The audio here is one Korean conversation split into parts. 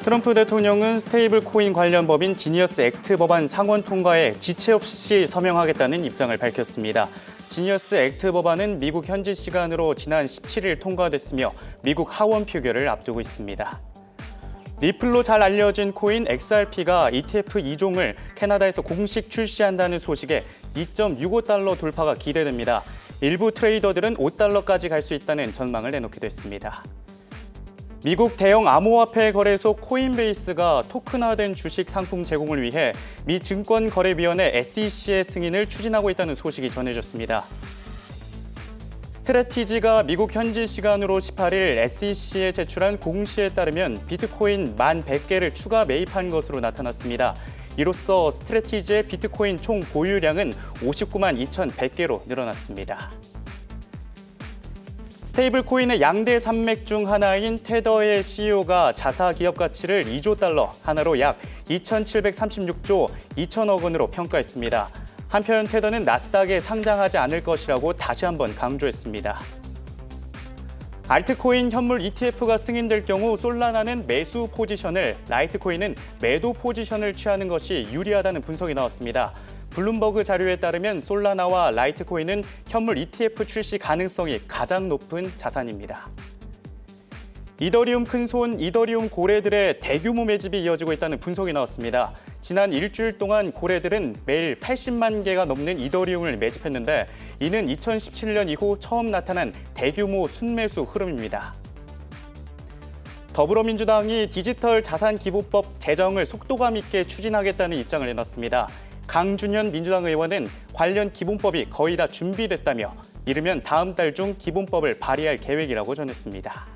트럼프 대통령은 스테이블 코인 관련 법인 지니어스 액트 법안 상원 통과에 지체 없이 서명하겠다는 입장을 밝혔습니다. 지니어스 액트 법안은 미국 현지 시간으로 지난 17일 통과됐으며 미국 하원 표결을 앞두고 있습니다. 리플로 잘 알려진 코인 XRP가 ETF 2종을 캐나다에서 공식 출시한다는 소식에 2.65달러 돌파가 기대됩니다. 일부 트레이더들은 5달러까지 갈 수 있다는 전망을 내놓기도 했습니다. 미국 대형 암호화폐 거래소 코인베이스가 토큰화된 주식 상품 제공을 위해 미 증권거래위원회 SEC의 승인을 추진하고 있다는 소식이 전해졌습니다. 스트래티지가 미국 현지 시간으로 18일 SEC에 제출한 공시에 따르면 비트코인 1,100개를 추가 매입한 것으로 나타났습니다. 이로써 스트래티지의 비트코인 총 보유량은 59만 2,100개로 늘어났습니다. 스테이블 코인의 양대 산맥 중 하나인 테더의 CEO가 자사 기업 가치를 2조 달러, 하나로 약 2,736조 2천억 원으로 평가했습니다. 한편 테더는 나스닥에 상장하지 않을 것이라고 다시 한번 강조했습니다. 알트코인 현물 ETF가 승인될 경우 솔라나는 매수 포지션을, 라이트코인은 매도 포지션을 취하는 것이 유리하다는 분석이 나왔습니다. 블룸버그 자료에 따르면 솔라나와 라이트코인은 현물 ETF 출시 가능성이 가장 높은 자산입니다. 이더리움 큰손 이더리움 고래들의 대규모 매집이 이어지고 있다는 분석이 나왔습니다. 지난 일주일 동안 고래들은 매일 80만 개가 넘는 이더리움을 매집했는데 이는 2017년 이후 처음 나타난 대규모 순매수 흐름입니다. 더불어민주당이 디지털 자산기부법 제정을 속도감 있게 추진하겠다는 입장을 내놨습니다. 강준현 민주당 의원은 관련 기본법이 거의 다 준비됐다며 이르면 다음 달 중 기본법을 발의할 계획이라고 전했습니다.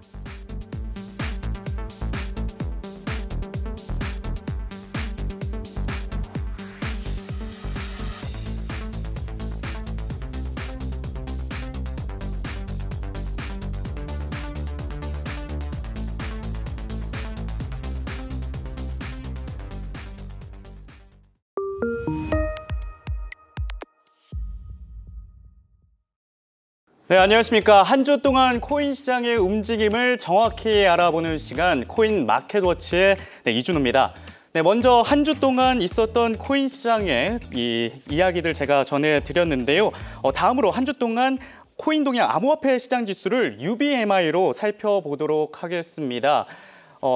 네, 안녕하십니까. 한 주 동안 코인 시장의 움직임을 정확히 알아보는 시간, 코인 마켓워치의 이준호입니다. 네, 먼저 한 주 동안 있었던 코인 시장의 이야기들 제가 전해드렸는데요. 다음으로 한 주 동안 코인 동향 암호화폐 시장 지수를 UBMI로 살펴보도록 하겠습니다.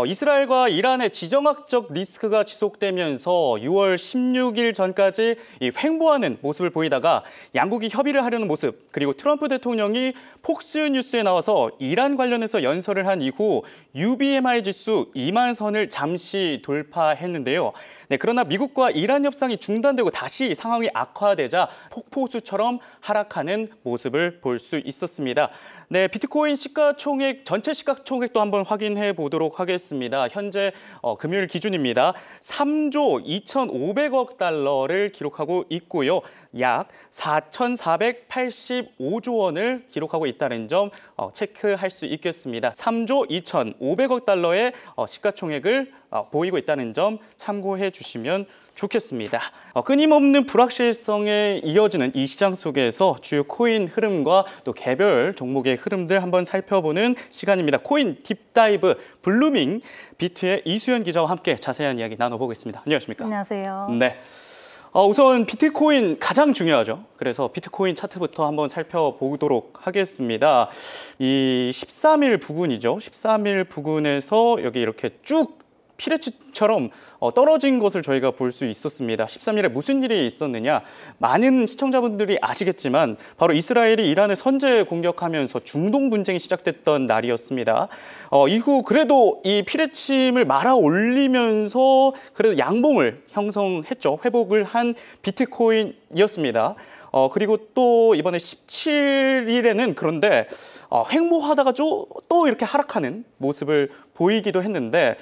이스라엘과 이란의 지정학적 리스크가 지속되면서 6월 16일 전까지 횡보하는 모습을 보이다가 양국이 협의를 하려는 모습, 그리고 트럼프 대통령이 폭스뉴스에 나와서 이란 관련해서 연설을 한 이후 UBMI 지수 2만 선을 잠시 돌파했는데요. 네, 그러나 미국과 이란 협상이 중단되고 다시 상황이 악화되자 폭포수처럼 하락하는 모습을 볼 수 있었습니다. 네, 비트코인 시가총액, 전체 시가총액도 한번 확인해 보도록 하겠습니다. 현재 금요일 기준입니다. 3조 2,500억 달러를 기록하고 있고요. 약 4,485조 원을 기록하고 있다는 점 체크할 수 있겠습니다. 3조 2,500억 달러의 시가총액을 보이고 있다는 점 참고해 주시면 좋겠습니다. 끊임없는 불확실성에 이어지는 이 시장 속에서 주요 코인 흐름과 또 개별 종목의 흐름들 한번 살펴보는 시간입니다. 코인 딥다이브 블루밍 비트의 이수연 기자와 함께 자세한 이야기 나눠보겠습니다. 안녕하십니까? 안녕하세요. 네. 우선 비트코인 가장 중요하죠. 그래서 비트코인 차트부터 한번 살펴보도록 하겠습니다. 이 13일 부근이죠. 13일 부근에서 여기 이렇게 쭉 피레치처럼 떨어진 것을 저희가 볼 수 있었습니다. 13일에 무슨 일이 있었느냐? 많은 시청자분들이 아시겠지만 바로 이스라엘이 이란을 선제 공격하면서 중동 분쟁이 시작됐던 날이었습니다. 이후 그래도 이 피레침을 말아 올리면서 그래도 양봉을 형성했죠. 회복을 한 비트코인이었습니다. 그리고 또 이번에 17일에는 그런데 횡보하다가 또 이렇게 하락하는 모습을 보이기도 했는데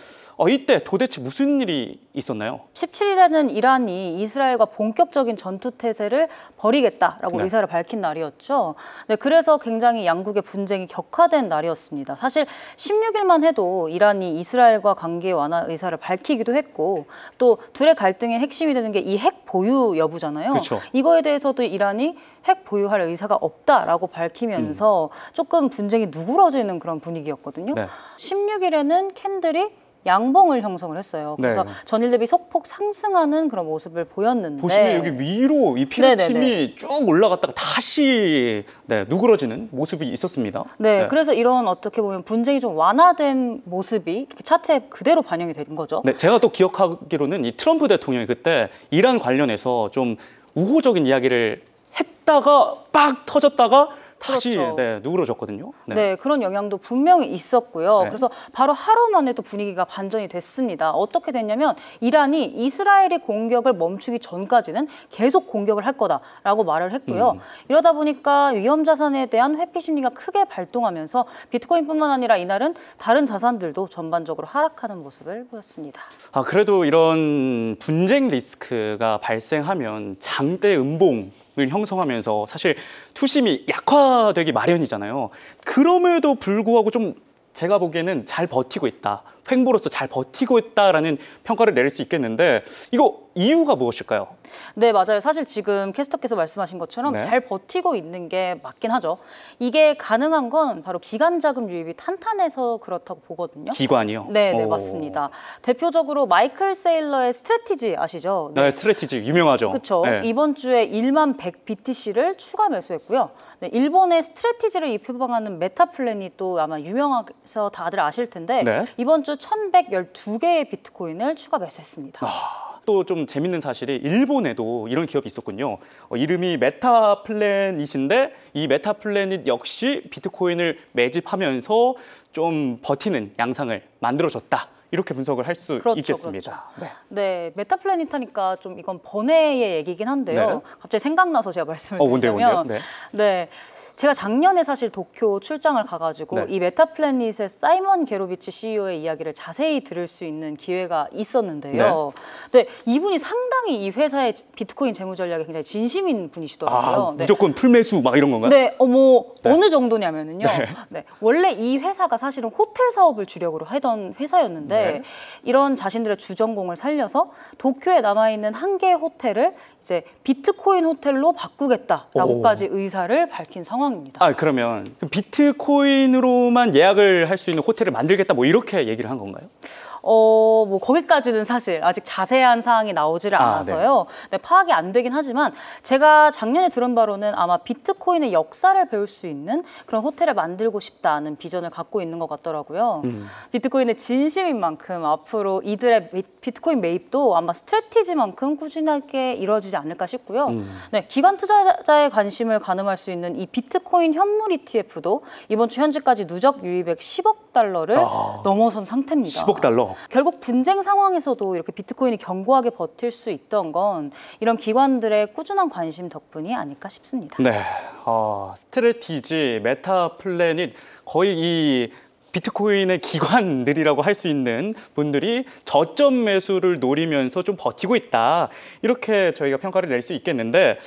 이때 도대체 무슨 일이 있었나요? 17일에는 이란이 이스라엘과 본격적인 전투 태세를 벌이겠다라고 의사를 밝힌 날이었죠. 네, 그래서 굉장히 양국의 분쟁이 격화된 날이었습니다. 사실 16일만 해도 이란이 이스라엘과 관계 완화 의사를 밝히기도 했고 또 둘의 갈등의 핵심이 되는 게 이 핵 보유 여부잖아요. 그쵸. 이거에 대해서도 이란이 핵 보유할 의사가 없다라고 밝히면서 조금 분쟁이 누그러지는 그런 분위기였거든요. 네. 16일에는 캔들이 양봉을 형성을 했어요. 그래서 네. 전일 대비 소폭 상승하는 그런 모습을 보였는데 보시면 여기 위로 이 피라침이 네네네. 쭉 올라갔다가 다시 누그러지는 모습이 있었습니다. 네, 그래서 이런 어떻게 보면 분쟁이 좀 완화된 모습이 이렇게 차트에 그대로 반영이 된 거죠. 네, 제가 또 기억하기로는 이 트럼프 대통령이 그때 이란 관련해서 좀 우호적인 이야기를 했다가 빡 터졌다가 다시 그렇죠. 누그러졌거든요. 네, 그런 영향도 분명히 있었고요. 네. 그래서 바로 하루 만에 또 분위기가 반전이 됐습니다. 어떻게 됐냐면 이란이 이스라엘이 공격을 멈추기 전까지는 계속 공격을 할 거다라고 말을 했고요. 이러다 보니까 위험 자산에 대한 회피 심리가 크게 발동하면서 비트코인뿐만 아니라 이날은 다른 자산들도 전반적으로 하락하는 모습을 보였습니다. 아, 그래도 이런 분쟁 리스크가 발생하면 장대 음봉을 형성하면서 사실 투심이 약화되기 마련이잖아요. 그럼에도 불구하고 좀 제가 보기에는 잘 버티고 있다. 횡보로서 잘 버티고 있다라는 평가를 내릴 수 있겠는데 이거 이유가 무엇일까요? 네, 맞아요. 사실 지금 캐스터께서 말씀하신 것처럼 네. 잘 버티고 있는 게 맞긴 하죠. 이게 가능한 건 바로 기관 자금 유입이 탄탄해서 그렇다고 보거든요. 기관이요? 네, 네, 오. 맞습니다. 대표적으로 마이클 세일러의 스트래티지 아시죠? 네, 스트래티지 유명하죠. 그렇죠. 네. 이번 주에 1만 100 BTC를 추가 매수했고요. 네, 일본의 스트래티지를 입혀방하는 메타플랜이 또 아마 유명해서 다들 아실 텐데 네. 이번 주 1,112개의 비트코인을 추가 매수했습니다. 또 좀 재밌는 사실이 일본에도 이런 기업이 있었군요. 이름이 메타플래닛인데 이 메타플래닛 역시 비트코인을 매집하면서 좀 버티는 양상을 만들어줬다. 이렇게 분석을 할 수 그렇죠, 있겠습니다. 그렇죠. 네, 메타플래닛 하니까 좀 이건 번외의 얘기긴 한데요. 네. 갑자기 생각나서 제가 말씀을 뭔데요, 드리자면 뭔데요? 네. 제가 작년에 사실 도쿄 출장을 가가지고 네. 이 메타플래닛의 사이먼 게로비치 CEO의 이야기를 자세히 들을 수 있는 기회가 있었는데요. 네. 이분이 상당히 이 회사의 비트코인 재무 전략에 굉장히 진심인 분이시더라고요. 아, 무조건 풀매수 막 이런 건가요? 네, 네. 어느 정도냐면은요. 네. 원래 이 회사가 사실은 호텔 사업을 주력으로 하던 회사였는데 네. 이런 자신들의 주전공을 살려서 도쿄에 남아있는 한 개의 호텔을 이제 비트코인 호텔로 바꾸겠다라고까지 의사를 밝힌 상황입니다. 아, 그러면 그 비트코인으로만 예약을 할 수 있는 호텔을 만들겠다 뭐 이렇게 얘기를 한 건가요? 뭐 거기까지는 사실 아직 자세한 사항이 나오지를 아, 않아서요. 네, 파악이 안 되긴 하지만 제가 작년에 들은 바로는 아마 비트코인의 역사를 배울 수 있는 그런 호텔을 만들고 싶다는 비전을 갖고 있는 것 같더라고요. 비트코인의 진심인 만큼 앞으로 이들의 비트코인 매입도 아마 스트래티지만큼 꾸준하게 이루어지지 않을까 싶고요. 네, 기관 투자자의 관심을 가늠할 수 있는 이 비트코인 현물 ETF도 이번 주 현재까지 누적 유입액 10억 달러를 넘어선 상태입니다. 10억 달러. 결국 분쟁 상황에서도 이렇게 비트코인이 견고하게 버틸 수 있던 건 이런 기관들의 꾸준한 관심 덕분이 아닐까 싶습니다. 네, 스트래티지, 메타플래닛 거의 이 비트코인의 기관들이라고 할 수 있는 분들이 저점 매수를 노리면서 좀 버티고 있다. 이렇게 저희가 평가를 낼 수 있겠는데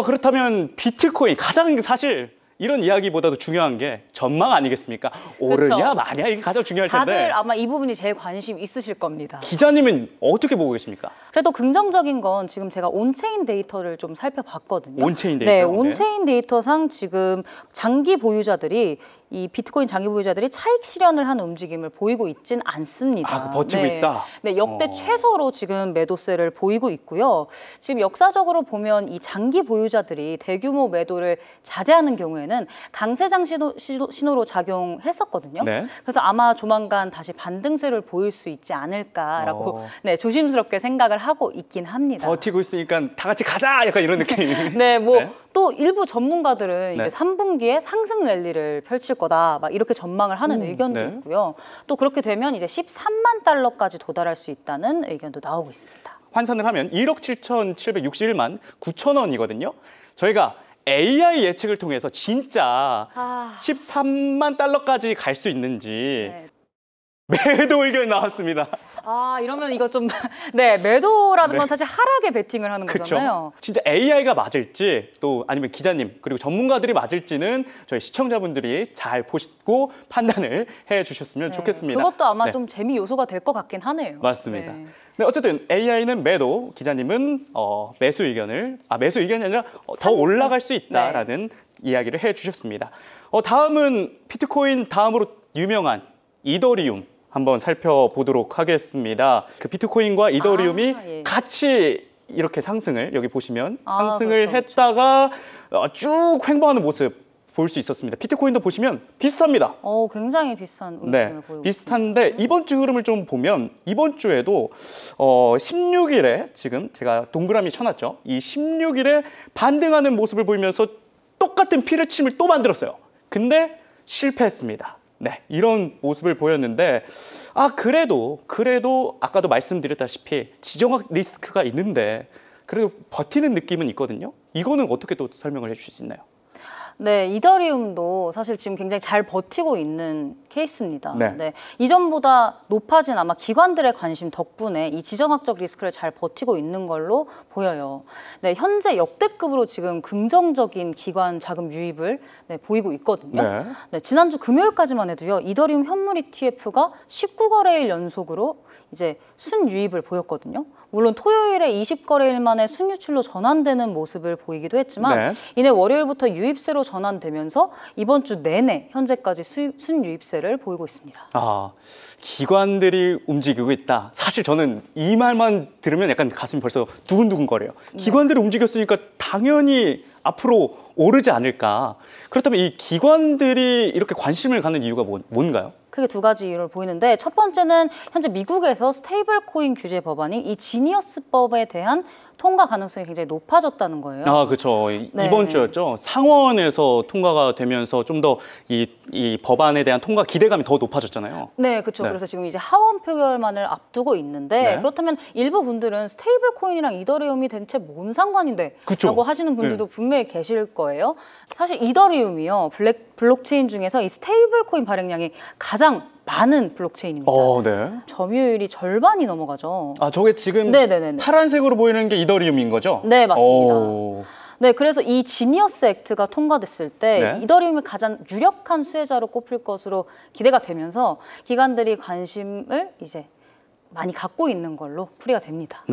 그렇다면 비트코인 가장 사실 이런 이야기보다도 중요한 게 전망 아니겠습니까? 오르냐 그렇죠. 마냐 이게 가장 중요할 텐데 다들 아마 이 부분이 제일 관심 있으실 겁니다. 기자님은 어떻게 보고 계십니까? 그래도 긍정적인 건 지금 제가 온체인 데이터를 좀 살펴봤거든요. 온체인 네, 데이터요? 온체인 데이터상 지금 장기 보유자들이 이 비트코인 장기 보유자들이 차익 실현을 하는 움직임을 보이고 있진 않습니다. 버티고 있다. 네, 역대 최소로 지금 매도세를 보이고 있고요. 지금 역사적으로 보면 이 장기 보유자들이 대규모 매도를 자제하는 경우에는 강세장 신호로 작용했었거든요. 네. 그래서 아마 조만간 다시 반등세를 보일 수 있지 않을까라고 네, 조심스럽게 생각을 하고 있긴 합니다. 버티고 있으니까 다 같이 가자 약간 이런 느낌. 네, 또 일부 전문가들은 네. 이제 3분기에 상승 랠리를 펼칠 거다, 막 이렇게 전망을 하는 의견도 네. 있고요. 또 그렇게 되면 이제 13만 달러까지 도달할 수 있다는 의견도 나오고 있습니다. 환산을 하면 1억 7,761만 9천 원이거든요. 저희가 AI 예측을 통해서 진짜 13만 달러까지 갈 수 있는지 네. 매도 의견이 나왔습니다. 이러면 이거 좀 네, 매도라는 건 사실 하락에 베팅을 하는 거잖아요. 그렇죠. 진짜 AI가 맞을지 또 아니면 기자님 그리고 전문가들이 맞을지는 저희 시청자분들이 잘 보시고 판단을 해주셨으면 좋겠습니다. 그것도 아마 네. 좀 재미 요소가 될 것 같긴 하네요. 맞습니다. 네. 네, 어쨌든 AI는 매도, 기자님은 매수 의견이 아니라 더 올라갈 수 있다라는 이야기를 해주셨습니다. 다음은 비트코인 다음으로 유명한 이더리움. 한번 살펴보도록 하겠습니다. 그 비트코인과 이더리움이 예. 같이 이렇게 상승을 여기 보시면 상승을 그렇죠, 했다가 쭉 횡보하는 모습 볼 수 있었습니다. 비트코인도 보시면 비슷합니다. 굉장히 비슷한 움직임을 보이고 비슷한데 있습니다. 이번 주 흐름을 좀 보면 이번 주에도 16일에 지금 제가 동그라미 쳐놨죠. 이 16일에 반등하는 모습을 보이면서 똑같은 피르침을 또 만들었어요. 근데 실패했습니다. 네, 이런 모습을 보였는데 그래도 아까도 말씀드렸다시피 지정학 리스크가 있는데 그래도 버티는 느낌은 있거든요. 이거는 어떻게 또 설명을 해주실 수 있나요? 네, 이더리움도 사실 지금 굉장히 잘 버티고 있는 케이스입니다. 네. 네, 이전보다 높아진 아마 기관들의 관심 덕분에 이 지정학적 리스크를 잘 버티고 있는 걸로 보여요. 네, 현재 역대급으로 지금 긍정적인 기관 자금 유입을 보이고 있거든요. 네. 네, 지난주 금요일까지만 해도요, 이더리움 현물 ETF가 19거래일 연속으로 이제 순유입을 보였거든요. 물론 토요일에 20거래일 만에 순유출로 전환되는 모습을 보이기도 했지만 이내 월요일부터 유입세로 전환되면서 이번 주 내내 현재까지 순유입세를 보이고 있습니다. 기관들이 움직이고 있다. 사실 저는 이 말만 들으면 약간 가슴이 벌써 두근두근거려요. 기관들이 움직였으니까 당연히 앞으로 오르지 않을까. 그렇다면 이 기관들이 이렇게 관심을 갖는 이유가 뭔가요? 크게 두 가지 이유를 보이는데 첫 번째는 현재 미국에서 스테이블 코인 규제 법안이 이 지니어스법에 대한 통과 가능성이 굉장히 높아졌다는 거예요. 그렇죠. 이번 주였죠. 상원에서 통과가 되면서 좀 더 이 법안에 대한 통과 기대감이 더 높아졌잖아요. 네, 그렇죠. 그래서 지금 이제 하원 표결만을 앞두고 있는데 그렇다면 일부 분들은 스테이블 코인이랑 이더리움이 대체 뭔 상관인데? 라고 하시는 분들도 분명히 계실 거예요. 사실 이더리움이요. 블록체인 중에서 이 스테이블 코인 발행량이 가장 많은 블록체인입니다. 점유율이 절반이 넘어가죠. 저게 지금 파란색으로 보이는 게 이더리움인 거죠? 네, 맞습니다. 네, 그래서 이 지니어스 액트가 통과됐을 때 이더리움이 가장 유력한 수혜자로 꼽힐 것으로 기대가 되면서 기관들이 관심을 이제 많이 갖고 있는 걸로 풀이가 됩니다.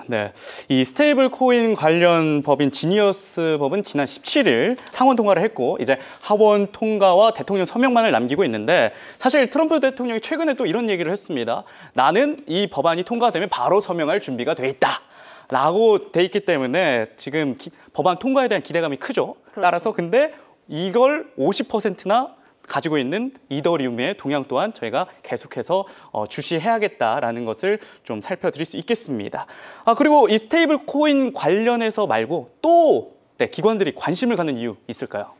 네, 이 스테이블 코인 관련 법인 지니어스 법은 지난 17일 상원 통과를 했고 이제 하원 통과와 대통령 서명만을 남기고 있는데 사실 트럼프 대통령이 최근에 또 이런 얘기를 했습니다. 나는 이 법안이 통과되면 바로 서명할 준비가 돼 있다. 라고 돼 있기 때문에 지금 법안 통과에 대한 기대감이 크죠. 따라서 근데 이걸 50%나 가지고 있는 이더리움의 동향 또한 저희가 계속해서 주시해야겠다라는 것을 좀 살펴드릴 수 있겠습니다. 그리고 이 스테이블 코인 관련해서 말고 또 기관들이 관심을 갖는 이유 있을까요?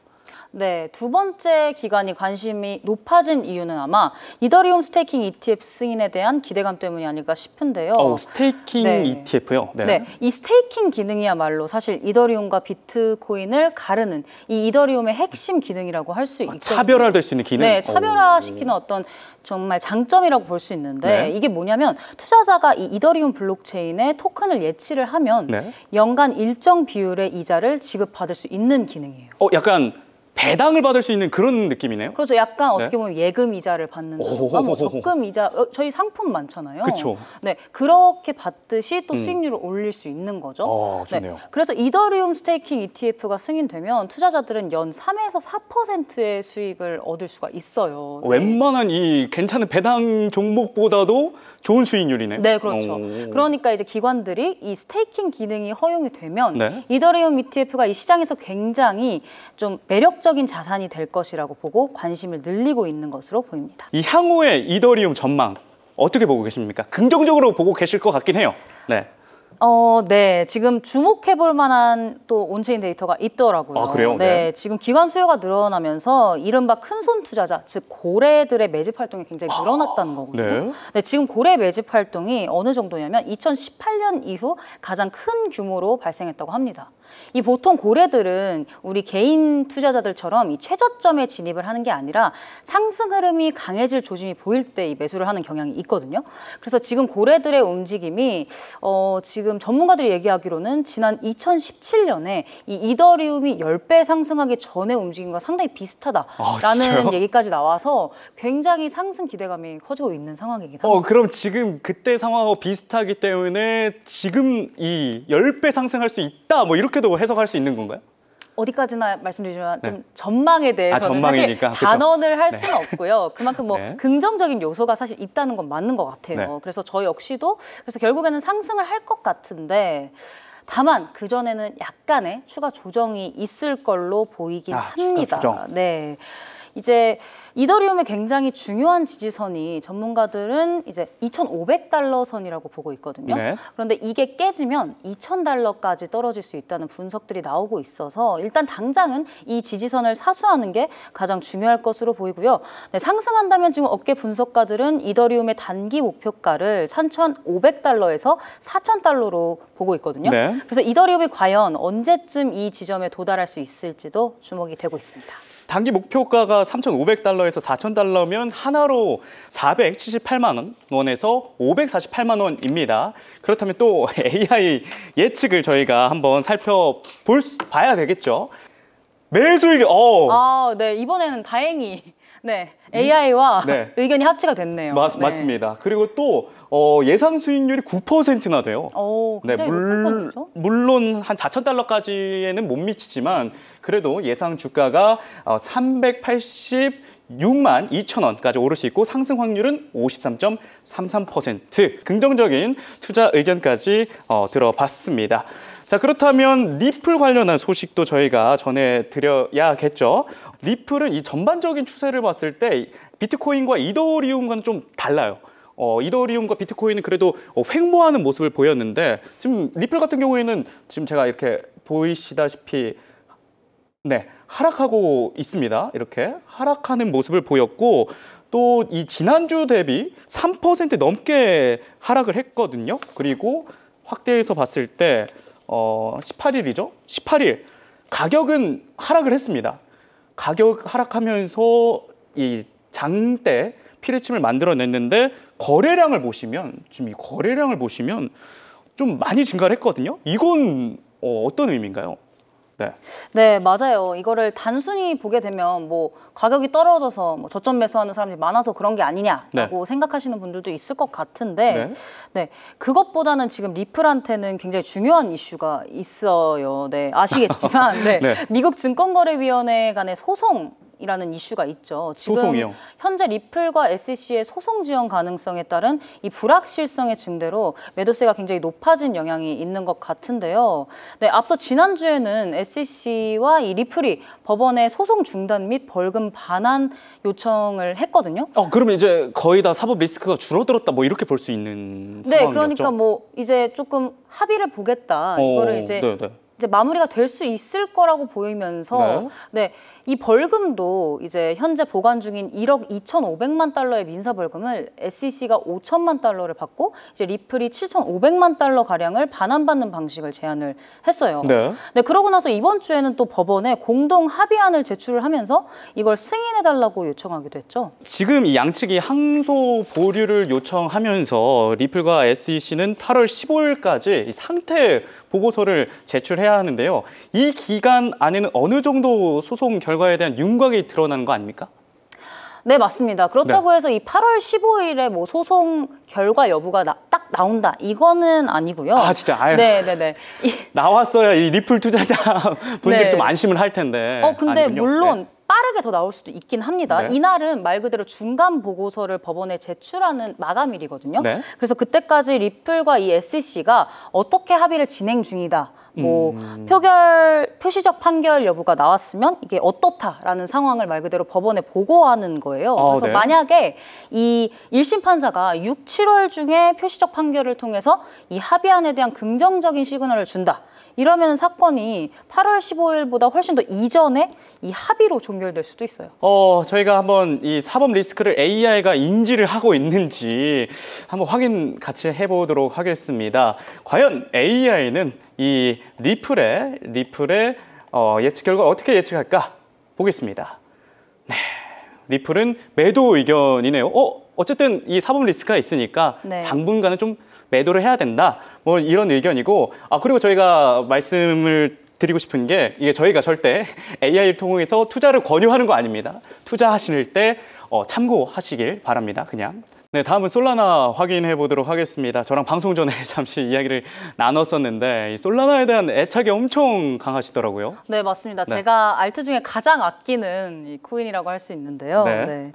네, 두 번째 기관이 관심이 높아진 이유는 아마 이더리움 스테이킹 ETF 승인에 대한 기대감 때문이 아닐까 싶은데요. 스테이킹 ETF요? 네, 이 스테이킹 기능이야말로 사실 이더리움과 비트코인을 가르는 이 이더리움의 핵심 기능이라고 할 수 있거든요. 차별화될 수 있는 기능? 네, 차별화시키는 어떤 정말 장점이라고 볼 수 있는데 이게 뭐냐면 투자자가 이 이더리움 블록체인에 토큰을 예치를 하면 연간 일정 비율의 이자를 지급받을 수 있는 기능이에요. 약간 배당을 받을 수 있는 그런 느낌이네요. 그렇죠. 약간 어떻게 보면 예금 이자를 받는다든가 뭐 적금 이자, 저희 상품 많잖아요. 그렇죠. 네, 그렇게 받듯이 또 수익률을 올릴 수 있는 거죠. 좋네요. 그래서 이더리움 스테이킹 ETF가 승인되면 투자자들은 연 3에서 4%의 수익을 얻을 수가 있어요. 웬만한 이 괜찮은 배당 종목보다도 좋은 수익률이네. 네, 그렇죠. 그러니까 이제 기관들이 이 스테이킹 기능이 허용이 되면 이더리움 ETF가 이 시장에서 굉장히 좀 매력적인 자산이 될 것이라고 보고 관심을 늘리고 있는 것으로 보입니다. 이 향후의 이더리움 전망 어떻게 보고 계십니까? 긍정적으로 보고 계실 것 같긴 해요. 네, 지금 주목해볼 만한 또 온체인 데이터가 있더라고요. 그래요? 네, 지금 기관 수요가 늘어나면서 이른바 큰손 투자자, 즉 고래들의 매집 활동이 굉장히 늘어났다는 거거든요. 네, 지금 고래 매집 활동이 어느 정도냐면 2018년 이후 가장 큰 규모로 발생했다고 합니다. 이 보통 고래들은 우리 개인 투자자들처럼 이 최저점에 진입을 하는 게 아니라 상승 흐름이 강해질 조짐이 보일 때 이 매수를 하는 경향이 있거든요. 그래서 지금 고래들의 움직임이 지금 전문가들이 얘기하기로는 지난 2017년에 이 이더리움이 10배 상승하기 전의 움직임과 상당히 비슷하다라는 얘기까지 나와서 굉장히 상승 기대감이 커지고 있는 상황이긴 합니다. 그럼 지금 그때 상황하고 비슷하기 때문에 지금 이 10배 상승할 수 있다 뭐 이렇게도 해석할 수 있는 건가요? 어디까지나 말씀드리지만 네. 좀 전망에 대해서는 사실 전망이니까. 그쵸? 단언을 할 수는 없고요. 그만큼 뭐 네. 긍정적인 요소가 사실 있다는 건 맞는 것 같아요. 네. 그래서 저 역시도 그래서 결국에는 상승을 할 것 같은데 다만 그 전에는 약간의 추가 조정이 있을 걸로 보이긴 합니다. 추가 조정. 네. 이제 이더리움의 굉장히 중요한 지지선이 전문가들은 이제 2,500달러 선이라고 보고 있거든요. 네. 그런데 이게 깨지면 2,000달러까지 떨어질 수 있다는 분석들이 나오고 있어서 일단 당장은 이 지지선을 사수하는 게 가장 중요할 것으로 보이고요. 네, 상승한다면 지금 업계 분석가들은 이더리움의 단기 목표가를 3,500달러에서 4,000달러로 보고 있거든요. 네. 그래서 이더리움이 과연 언제쯤 이 지점에 도달할 수 있을지도 주목이 되고 있습니다. 단기 목표가가 3,500달러에서 4,000달러면 하나로 478만 원에서 548만 원입니다. 그렇다면 또 AI 예측을 저희가 한번 봐야 되겠죠. 매수 의견, 네, 이번에는 다행히 네, AI와 네. 의견이 합치가 됐네요. 네. 맞습니다. 그리고 또 예상 수익률이 9%나 돼요. 굉장히 높은 편이죠. 물론 한 4,000달러까지는 못 미치지만 그래도 예상 주가가 386만 2천 원까지 오를 수 있고 상승 확률은 53.33%. 긍정적인 투자 의견까지 들어봤습니다. 자, 그렇다면 리플 관련한 소식도 저희가 전해드려야겠죠. 리플은 이 전반적인 추세를 봤을 때 비트코인과 이더리움과는 좀 달라요. 이더리움과 비트코인은 그래도 횡보하는 모습을 보였는데 지금 리플 같은 경우에는 지금 제가 이렇게 보이시다시피 네, 하락하고 있습니다. 이렇게 하락하는 모습을 보였고 또 이 지난주 대비 3% 넘게 하락을 했거든요. 그리고 확대해서 봤을 때 18일이죠. 18일 가격은 하락을 했습니다. 가격 하락하면서 이 장대 피레침을 만들어냈는데 거래량을 보시면 지금 이 거래량을 보시면 좀 많이 증가를 했거든요. 이건 어떤 의미인가요? 네. 네, 맞아요. 이거를 단순히 보게 되면 뭐 가격이 떨어져서 뭐 저점 매수하는 사람들이 많아서 그런 게 아니냐라고 생각하시는 분들도 있을 것 같은데 네, 그것보다는 지금 리플한테는 굉장히 중요한 이슈가 있어요. 네, 아시겠지만 네, 미국 증권거래위원회 간의 소송이라는 이슈가 있죠. 지금 소송이요? 현재 리플과 SEC의 소송 지원 가능성에 따른 이 불확실성의 증대로 매도세가 굉장히 높아진 영향이 있는 것 같은데요. 네, 앞서 지난주에는 SEC와 이 리플이 법원에 소송 중단 및 벌금 반환 요청을 했거든요. 그러면 이제 거의 다 사법 리스크가 줄어들었다 뭐 이렇게 볼 수 있는 네, 상황이었죠? 그러니까 뭐 이제 조금 합의를 보겠다. 이거를 이제 마무리가 될 수 있을 거라고 보이면서 이 벌금도 이제 현재 보관 중인 1억 2,500만 달러의 민사 벌금을 SEC가 5천만 달러를 받고 이제 리플이 7,500만 달러 가량을 반환받는 방식을 제안을 했어요. 네, 그러고 나서 이번 주에는 또 법원에 공동 합의안을 제출을 하면서 이걸 승인해 달라고 요청하기도 했죠. 지금 이 양측이 항소 보류를 요청하면서 리플과 SEC는 8월 15일까지 이 상태 보고서를 제출해야 하는데요. 이 기간 안에는 어느 정도 소송 결과에 대한 윤곽이 드러나는 거 아닙니까? 네, 맞습니다. 그렇다고 해서 이 8월 15일에 뭐 소송 결과 여부가 딱 나온다. 이거는 아니고요. 진짜? 네네네. 나왔어야 이 리플 투자자 분들이 좀 안심을 할 텐데. 근데 아니군요. 물론 빠르게 더 나올 수도 있긴 합니다. 이날은 말 그대로 중간 보고서를 법원에 제출하는 마감일이거든요. 그래서 그때까지 리플과 이 SEC가 어떻게 합의를 진행 중이다. 뭐 표시적 판결 여부가 나왔으면 이게 어떻다라는 상황을 말 그대로 법원에 보고하는 거예요. 그래서 만약에 이 1심 판사가 6, 7월 중에 표시적 판결을 통해서 이 합의안에 대한 긍정적인 시그널을 준다. 이러면 사건이 8월 15일보다 훨씬 더 이전에 이 합의로 종결될 수도 있어요. 저희가 한번 이 사법 리스크를 AI가 인지를 하고 있는지 한번 확인 같이 해보도록 하겠습니다. 과연 AI는 이 리플의 예측 결과를 어떻게 예측할까 보겠습니다. 네, 리플은 매도 의견이네요. 어쨌든 이 사법 리스크가 있으니까 당분간은 좀 매도를 해야 된다. 뭐 이런 의견이고, 그리고 저희가 말씀을 드리고 싶은 게 이게 저희가 절대 AI를 통해서 투자를 권유하는 거 아닙니다. 투자하실 때 참고하시길 바랍니다. 그냥. 네, 다음은 솔라나 확인해 보도록 하겠습니다. 저랑 방송 전에 잠시 이야기를 나눴었는데 이 솔라나에 대한 애착이 엄청 강하시더라고요. 네, 맞습니다. 네. 제가 알트 중에 가장 아끼는 이 코인이라고 할 수 있는데요. 네. 네.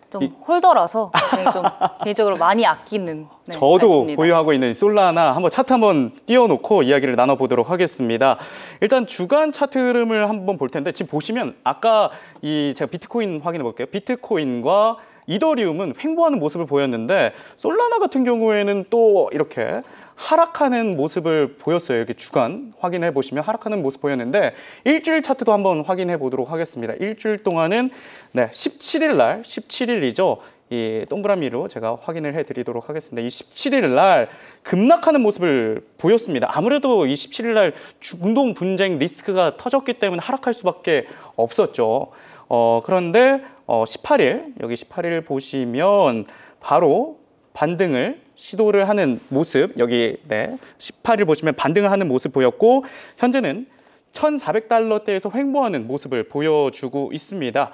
좀 홀더라서 굉장히 좀 개인적으로 많이 아끼는 저도 알트입니다. 보유하고 있는 이 솔라나 한번 차트 한번 띄워놓고 이야기를 나눠보도록 하겠습니다. 일단 주간 차트 흐름을 한번 볼 텐데 지금 보시면 아까 제가 비트코인 확인해 볼게요. 비트코인과 이더리움은 횡보하는 모습을 보였는데 솔라나 같은 경우에는 또 이렇게 하락하는 모습을 보였어요. 이렇게 주간 확인해 보시면 하락하는 모습 보였는데 일주일 차트도 한번 확인해 보도록 하겠습니다. 일주일 동안은 17일 날 17일이죠. 이 동그라미로 제가 확인을 해드리도록 하겠습니다. 이 17일 날 급락하는 모습을 보였습니다. 아무래도 이 17일 날 중동 분쟁 리스크가 터졌기 때문에 하락할 수밖에 없었죠. 그런데 18일 여기 18일 보시면 바로 반등을 시도를 하는 모습 여기 18일 보시면 반등을 하는 모습 보였고 현재는 1,400달러대에서 횡보하는 모습을 보여주고 있습니다.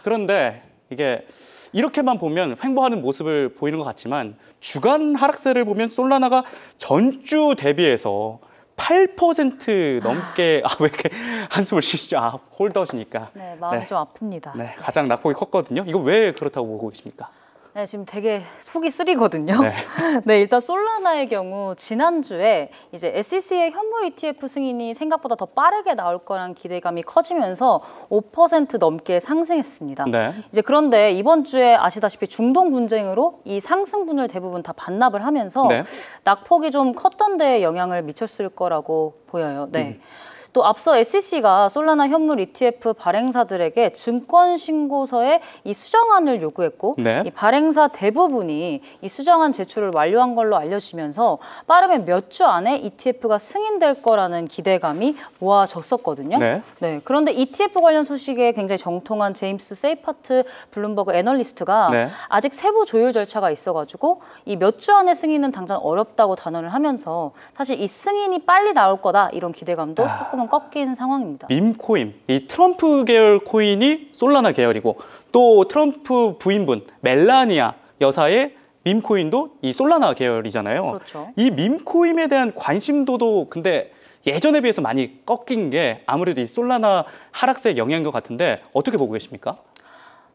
그런데 이게 이렇게만 보면 횡보하는 모습을 보이는 것 같지만 주간 하락세를 보면 솔라나가 전주 대비해서 8% 넘게 왜 이렇게 한숨을 쉬시죠? 홀더시니까. 네, 마음이 좀 아픕니다. 네, 가장 낙폭이 컸거든요. 이거 왜 그렇다고 보고 계십니까? 네, 지금 되게 속이 쓰리거든요. 네. 네, 일단 솔라나의 경우 지난주에 이제 SEC의 현물 ETF 승인이 생각보다 더 빠르게 나올 거란 기대감이 커지면서 5% 넘게 상승했습니다. 네. 이제 그런데 이번 주에 아시다시피 중동 분쟁으로 이 상승분을 대부분 다 반납을 하면서 네. 낙폭이 좀 컸던 데에 영향을 미쳤을 거라고 보여요. 네. 또 앞서 SEC가 솔라나 현물 ETF 발행사들에게 증권 신고서에 이 수정안을 요구했고 네. 이 발행사 대부분이 이 수정안 제출을 완료한 걸로 알려지면서 빠르면 몇 주 안에 ETF가 승인될 거라는 기대감이 모아졌었거든요. 네. 네. 그런데 ETF 관련 소식에 굉장히 정통한 제임스 세이파트 블룸버그 애널리스트가 네. 아직 세부 조율 절차가 있어가지고 이 몇 주 안에 승인은 당장 어렵다고 단언을 하면서 사실 이 승인이 빨리 나올 거다 이런 기대감도 조금은 꺾인 상황입니다. 밈코인, 이 트럼프 계열 코인이 솔라나 계열이고 또 트럼프 부인분 멜라니아 여사의 밈코인도 이 솔라나 계열이잖아요. 그렇죠. 이 밈코인에 대한 관심도도 근데 예전에 비해서 많이 꺾인 게 아무래도 이 솔라나 하락세의 영향인 것 같은데 어떻게 보고 계십니까?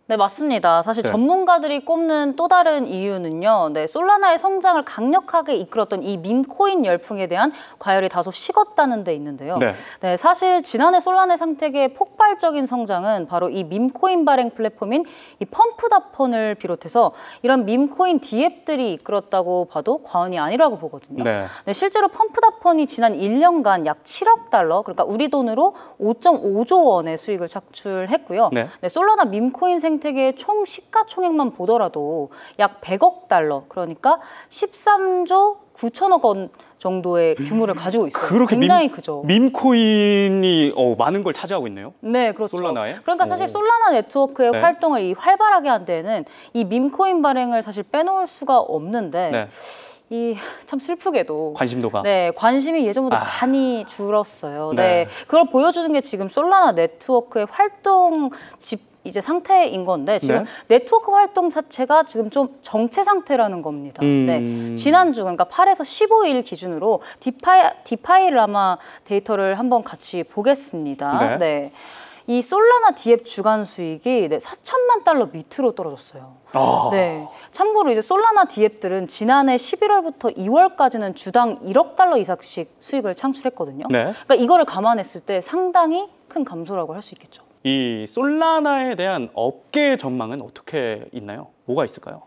네, 맞습니다. 사실 네. 전문가들이 꼽는 또 다른 이유는요. 네, 솔라나의 성장을 강력하게 이끌었던 이 밈코인 열풍에 대한 과열이 다소 식었다는 데 있는데요. 네. 네, 사실 지난해 솔라나 상택의 폭발적인 성장은 바로 이 밈코인 발행 플랫폼인 이 펌프다펀을 비롯해서 이런 밈코인 디앱들이 이끌었다고 봐도 과언이 아니라고 보거든요. 네. 네, 실제로 펌프다펀이 지난 1년간 약 7억 달러, 그러니까 우리 돈으로 5.5조 원의 수익을 착출했고요. 네. 네, 솔라나 밈코인 생태계의 총 시가총액만 보더라도 약 100억 달러, 그러니까 13조 9천억 원 정도의 규모를 가지고 있어요. 그렇게 굉장히 크죠. 밈코인이 많은 걸 차지하고 있네요. 네, 그렇죠. 솔라나에? 그러니까 사실 솔라나 네트워크의 네. 활동을 이 활발하게 한 데는 이 밈코인 발행을 사실 빼놓을 수가 없는데 네. 이 참 슬프게도 관심도가. 네, 관심이 예전보다 많이 줄었어요. 네. 네. 그걸 보여주는 게 지금 솔라나 네트워크의 활동 이제 상태인 건데 지금 네트워크 활동 자체가 지금 좀 정체 상태라는 겁니다. 네. 지난주 그러니까 8에서 15일 기준으로 디파이라마 데이터를 한번 같이 보겠습니다. 네. 이 솔라나 디앱 주간 수익이 4천만 달러 밑으로 떨어졌어요. 네. 참고로 이제 솔라나 디앱들은 지난해 11월부터 2월까지는 주당 1억 달러 이상씩 수익을 창출했거든요. 네. 그러니까 이거를 감안했을 때 상당히 큰 감소라고 할 수 있겠죠. 이 솔라나에 대한 업계 전망은 어떻게 있나요? 뭐가 있을까요?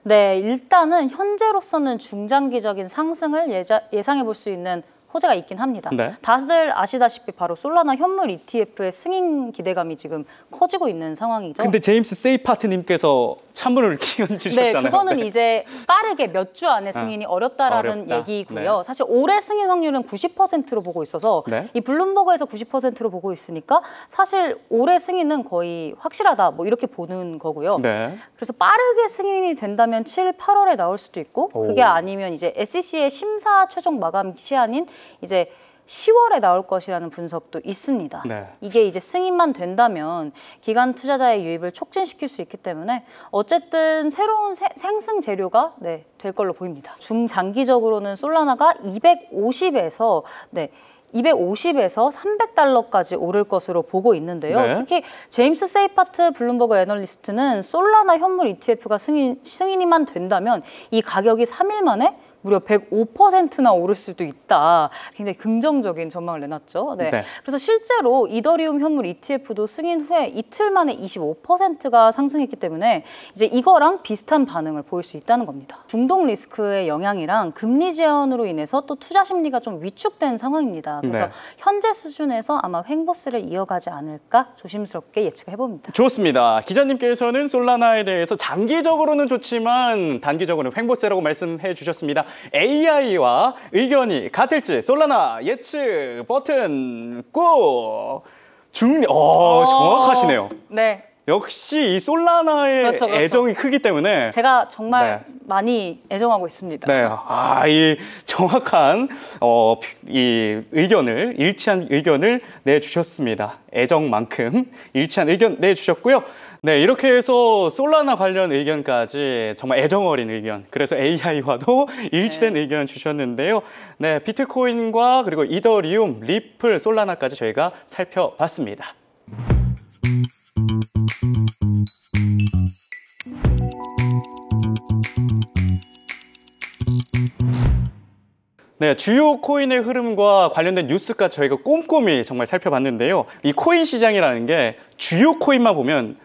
네, 일단은 현재로서는 중장기적인 상승을 예상해 볼 수 있는 호재가 있긴 합니다. 네. 다들 아시다시피 바로 솔라나 현물 ETF의 승인 기대감이 지금 커지고 있는 상황이죠. 근데 제임스 세이파트님께서 찬물을 끼얹으셨잖아요. 네, 그거는 이제 빠르게 몇 주 안에 승인이 어렵다라는 어렵다. 얘기고요. 네. 사실 올해 승인 확률은 90%로 보고 있어서 네. 이 블룸버그에서 90%로 보고 있으니까 사실 올해 승인은 거의 확실하다 뭐 이렇게 보는 거고요. 네. 그래서 빠르게 승인이 된다면 7, 8월에 나올 수도 있고 그게 아니면 이제 SEC의 심사 최종 마감 시한인 이제 10월에 나올 것이라는 분석도 있습니다. 네. 이게 이제 승인만 된다면 기관 투자자의 유입을 촉진시킬 수 있기 때문에 어쨌든 새로운 상승 재료가 될 걸로 보입니다. 중장기적으로는 솔라나가 250에서 300달러까지 오를 것으로 보고 있는데요. 네. 특히 제임스 세이파트 블룸버그 애널리스트는 솔라나 현물 ETF가 승인이만 된다면 이 가격이 3일 만에 무려 105%나 오를 수도 있다. 굉장히 긍정적인 전망을 내놨죠. 네. 네. 그래서 실제로 이더리움 현물 ETF도 승인 후에 이틀 만에 25%가 상승했기 때문에 이제 이거랑 비슷한 반응을 보일 수 있다는 겁니다. 중동 리스크의 영향이랑 금리 제한으로 인해서 또 투자 심리가 좀 위축된 상황입니다. 그래서 네. 현재 수준에서 아마 횡보세를 이어가지 않을까 조심스럽게 예측을 해봅니다. 좋습니다. 기자님께서는 솔라나에 대해서 장기적으로는 좋지만 단기적으로는 횡보세라고 말씀해 주셨습니다. AI와 의견이 같을지 솔라나 예측 버튼 꾹! 정확하시네요. 네. 역시 이 솔라나의 그렇죠. 애정이 크기 때문에 제가 정말 많이 애정하고 있습니다. 네, 이 정확한 이 의견을 일치한 의견을 내주셨습니다. 애정만큼 일치한 의견 내주셨고요. 네, 이렇게 해서 솔라나 관련 의견까지 정말 애정 어린 의견. 그래서 AI와도 일치된 의견 주셨는데요. 네, 비트코인과 그리고 이더리움, 리플, 솔라나까지 저희가 살펴봤습니다. 네, 주요 코인의 흐름과 관련된 뉴스까지 저희가 꼼꼼히 정말 살펴봤는데요. 이 코인 시장이라는 게 주요 코인만 보면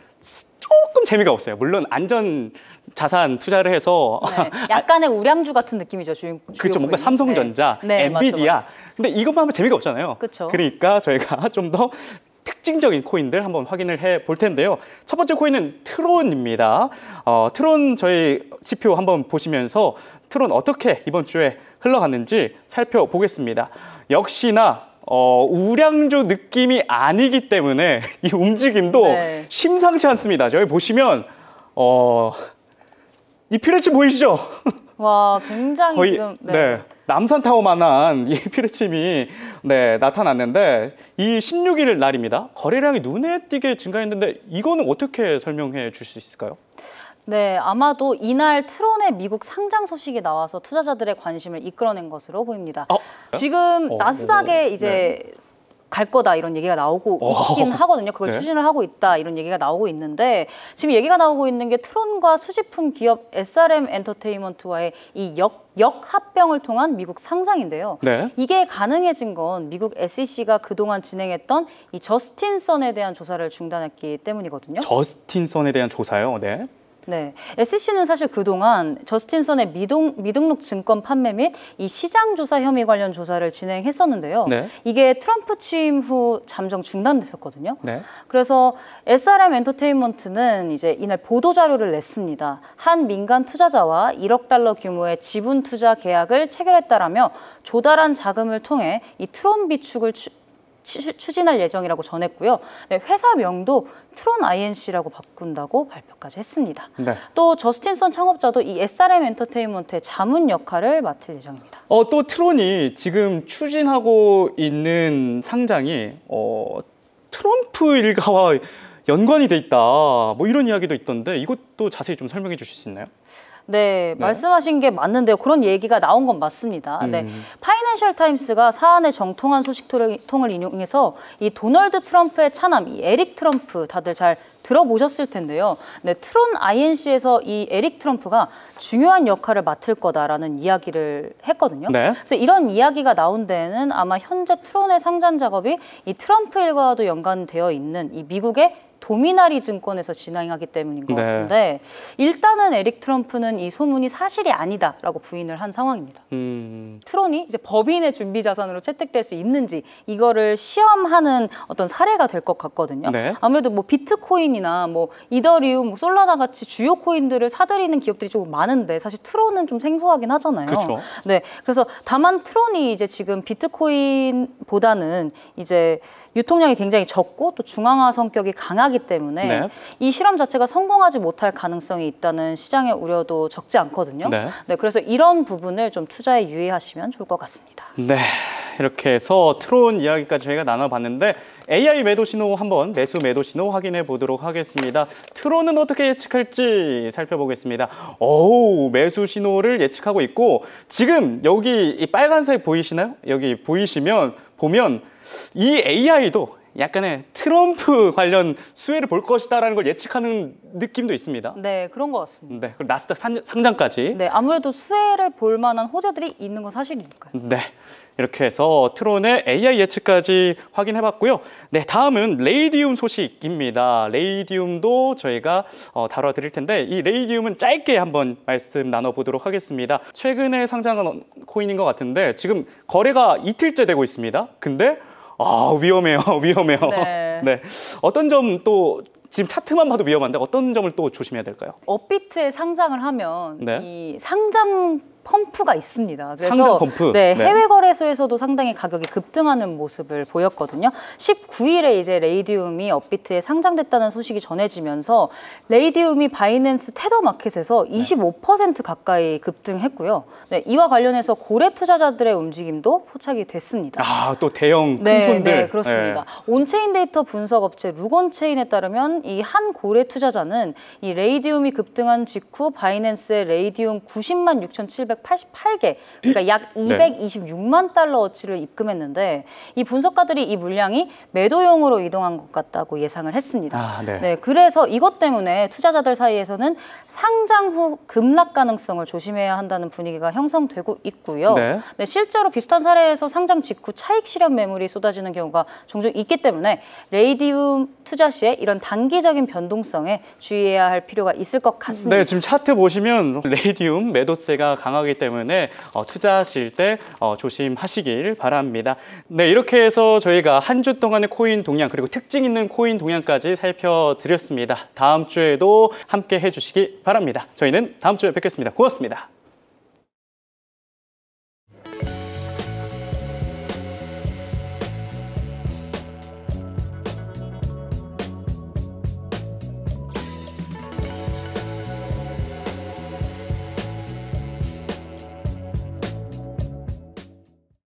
조금 재미가 없어요. 물론 안전 자산 투자를 해서 약간의 우량주 같은 느낌이죠. 그렇죠. 뭔가 삼성전자, 엔비디아. 맞죠. 근데 이것만 하면 재미가 없잖아요. 그쵸. 그러니까 저희가 좀 더 특징적인 코인들 한번 확인을 해 볼 텐데요. 첫 번째 코인은 트론입니다. 트론 저희 지표 한번 보시면서 트론 어떻게 이번 주에 흘러갔는지 살펴보겠습니다. 역시나 우량주 느낌이 아니기 때문에 이 움직임도 심상치 않습니다. 저희 보시면 이 피레침 보이시죠? 와, 굉장히 거의, 지금 남산타워만한 이 피레침이 나타났는데 이 16일 날입니다. 거래량이 눈에 띄게 증가했는데 이거는 어떻게 설명해 줄 수 있을까요? 네, 아마도 이날 트론의 미국 상장 소식이 나와서 투자자들의 관심을 이끌어낸 것으로 보입니다. 지금 나스닥에 이제 갈 거다 이런 얘기가 나오고 있긴 하거든요. 그걸 추진을 하고 있다 이런 얘기가 나오고 있는데 지금 얘기가 나오고 있는 게 트론과 수집품 기업 SRM 엔터테인먼트와의 이 역합병을 통한 미국 상장인데요. 이게 가능해진 건 미국 SEC가 그동안 진행했던 이 저스틴 선에 대한 조사를 중단했기 때문이거든요. 저스틴 선에 대한 조사요? 네, SEC는 사실 그동안 저스틴 선의 미등록 증권 판매 및 이 시장 조사 혐의 관련 조사를 진행했었는데요. 이게 트럼프 취임 후 잠정 중단됐었거든요. 그래서 SRM 엔터테인먼트는 이제 이날 보도 자료를 냈습니다. 한 민간 투자자와 1억 달러 규모의 지분 투자 계약을 체결했다라며 조달한 자금을 통해 이 트론 비축을 추진할 예정이라고 전했고요. 회사명도 트론 INC라고 바꾼다고 발표까지 했습니다. 또 저스틴 선 창업자도 이 SRM 엔터테인먼트의 자문 역할을 맡을 예정입니다. 또 트론이 지금 추진하고 있는 상장이 트럼프 일가와 연관이 돼 있다. 뭐 이런 이야기도 있던데 이것도 자세히 좀 설명해 주실 수 있나요? 네, 말씀하신 게 맞는데요. 그런 얘기가 나온 건 맞습니다. 파이낸셜 타임스가 사안의 정통한 소식통을 인용해서 이 도널드 트럼프의 차남, 이 에릭 트럼프 다들 잘 들어보셨을 텐데요. 트론 INC에서 이 에릭 트럼프가 중요한 역할을 맡을 거다라는 이야기를 했거든요. 그래서 이런 이야기가 나온 데에는 아마 현재 트론의 상장 작업이 이 트럼프 일과도 연관되어 있는 이 미국의 도미나리 증권에서 진행하기 때문인 것 같은데 일단은 에릭 트럼프는 이 소문이 사실이 아니다라고 부인을 한 상황입니다. 트론이 이제 법인의 준비 자산으로 채택될 수 있는지 이거를 시험하는 어떤 사례가 될 것 같거든요. 아무래도 뭐 비트코인이나 뭐 이더리움, 솔라나 같이 주요 코인들을 사들이는 기업들이 조금 많은데 사실 트론은 좀 생소하긴 하잖아요. 그래서 다만 트론이 이제 지금 비트코인보다는 이제 유통량이 굉장히 적고 또 중앙화 성격이 강하기 때문에 이 실험 자체가 성공하지 못할 가능성이 있다는 시장의 우려도 적지 않거든요. 그래서 이런 부분을 좀 투자에 유의하시면 좋을 것 같습니다. 이렇게 해서 트론 이야기까지 저희가 나눠봤는데 AI 매도 신호 한번 매수 매도 신호 확인해 보도록 하겠습니다. 트론은 어떻게 예측할지 살펴보겠습니다. 오, 매수 신호를 예측하고 있고 지금 여기 이 빨간색 보이시나요? 여기 보면 이 AI도 약간의 트럼프 관련 수혜를 볼 것이다라는 걸 예측하는 느낌도 있습니다. 네, 그런 것 같습니다. 네, 그리고 나스닥 상장까지. 네, 아무래도 수혜를 볼 만한 호재들이 있는 건 사실이니까요. 네. 이렇게 해서 트론의 AI 예측까지 확인해봤고요. 네, 다음은 레이디움 소식입니다. 레이디움도 저희가 다뤄드릴 텐데 이 레이디움은 짧게 한번 말씀 나눠보도록 하겠습니다. 최근에 상장한 코인인 것 같은데 지금 거래가 이틀째 되고 있습니다. 근데 위험해요. 네. 네. 어떤 점 또 지금 차트만 봐도 위험한데 어떤 점을 또 조심해야 될까요? 업비트에 상장을 하면 네. 이 상장 펌프가 있습니다. 그래서 상장 펌프? 네, 네. 해외 거래소에서도 상당히 가격이 급등하는 모습을 보였거든요. 19일에 이제 레이디움이 업비트에 상장됐다는 소식이 전해지면서 레이디움이 바이낸스 테더 마켓에서 25% 가까이 급등했고요. 네, 이와 관련해서 고래 투자자들의 움직임도 포착이 됐습니다. 또 대형 큰 네, 손들. 네, 그렇습니다. 온체인 데이터 분석 업체 룩온체인에 따르면 이 한 고래 투자자는 이 레이디움이 급등한 직후 바이낸스의 레이디움 90만 6,788개, 그러니까 약 226만 달러어치를 입금했는데 이 분석가들이 이 물량이 매도용으로 이동한 것 같다고 예상을 했습니다. 네, 그래서 이것 때문에 투자자들 사이에서는 상장 후 급락 가능성을 조심해야 한다는 분위기가 형성되고 있고요. 네. 네, 실제로 비슷한 사례에서 상장 직후 차익 실현 매물이 쏟아지는 경우가 종종 있기 때문에 레이디움 투자 시에 이런 단기적인 변동성에 주의해야 할 필요가 있을 것 같습니다. 네, 지금 차트 보시면 레이디움 매도세가 강하기 때문에 투자하실 때 조심하시길 바랍니다. 네, 이렇게 해서 저희가 한 주 동안의 코인 동향 그리고 특징 있는 코인 동향까지 살펴드렸습니다. 다음 주에도 함께 해주시기 바랍니다. 저희는 다음 주에 뵙겠습니다. 고맙습니다.